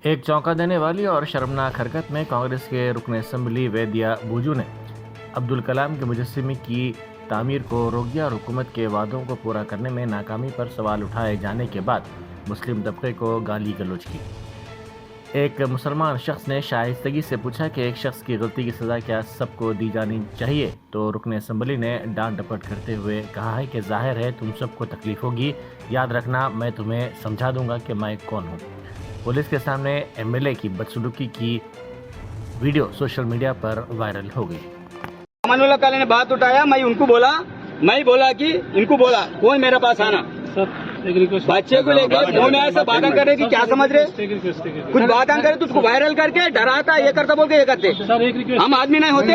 एक चौंका देने वाली और शर्मनाक हरकत में कांग्रेस के रुकन असम्बली वैद्या बूजू ने अब्दुल कलाम के मुजस्समे की तामीर को रोक दिया और हुकूमत के वादों को पूरा करने में नाकामी पर सवाल उठाए जाने के बाद मुस्लिम तबके को गाली गलौज की। एक मुसलमान शख्स ने शाइस्तगी से पूछा कि एक शख्स की गलती की सज़ा क्या सबको दी जानी चाहिए, तो रुकन असम्बली ने डांट डपट करते हुए कहा है कि जाहिर है तुम सबको तकलीफ होगी, याद रखना मैं तुम्हें समझा दूंगा कि मैं कौन हूँ। पुलिस के सामने एमएलए की बदसलूकी की वीडियो सोशल मीडिया पर वायरल हो गई। अमानुल्लाह काले ने बात उठाया, मैं बोला कि इनको बोला कौन मेरे पास आना। बच्चे को लेके मुंह में ऐसा बातें कर रहे कि क्या समझ रहे, कुछ बातें करे तो उसको वायरल करके डराता ये करता बोल के ये करते। हम आदमी नहीं होते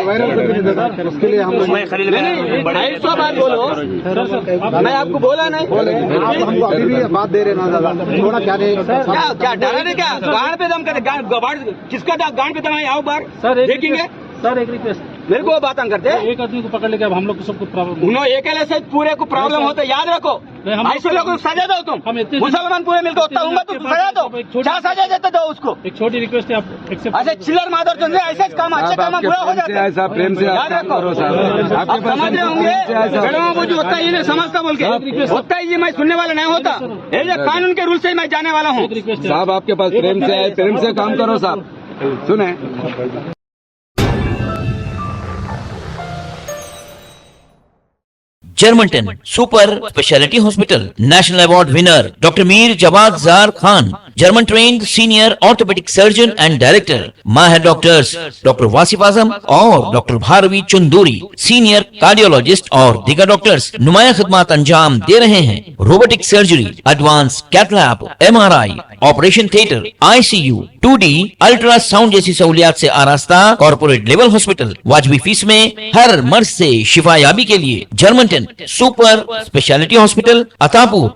उसके लिए हम नहीं सौ बात बोलो, मैं आपको बोला नहीं। हमको अभी भी बात दे रहे ना दादा, थोड़ा क्या क्या डरा रहे, क्या गाड़ पे दम करे, किसका गाड़ पे दम है आओ बार देखेंगे। सर एक रिक्वेस्ट, मेरे को बात करते एक आदमी को पकड़ लेके अब हम लोग को सबको प्रॉब्लम, उन्होंने अकेले से पूरे को प्रॉब्लम होता है, याद रखो। ऐसे लोगों को सजा दो, तुम मुसलमान पूरे मिलकर होता हूँ तो सजा दो, क्या सजा देते दो उसको। एक छोटी रिक्वेस्ट है, आप एक्सेप्ट ऐसे चिल्लर मादर चंद्र ऐसे काम अच्छे काम बुरा हो जाता है। ऐसा प्रेम से याद रखो, आप समझ रहे होंगे मैडम वो जो होता है ये समझता बोल के होता है, ये मैं सुनने वाला नहीं होता, ये कानून के रूल से मैं जाने वाला हूँ। साहब आपके पास प्रेम से आए, प्रेम से काम करो साहब, सुने। Germanten super speciality hospital national award winner doctor Mir Jawad Jar Khan, German trained senior orthopedic surgeon and director, माहिर डॉक्टर्स डॉक्टर वासिफ आजम और doctor Bharavi Chanduri, senior cardiologist और दीगर डॉक्टर्स नुमाया खिदमत अंजाम दे रहे हैं। Robotic surgery, advance cath lab, MRI, operation theatre, ICU, 2D ultrasound जैसी सहूलियात से आरास्ता कॉर्पोरेट लेवल हॉस्पिटल, वाजबी फीस में हर मर्ज से शिफायाबी के लिए Germanton super speciality hospital, Attapur.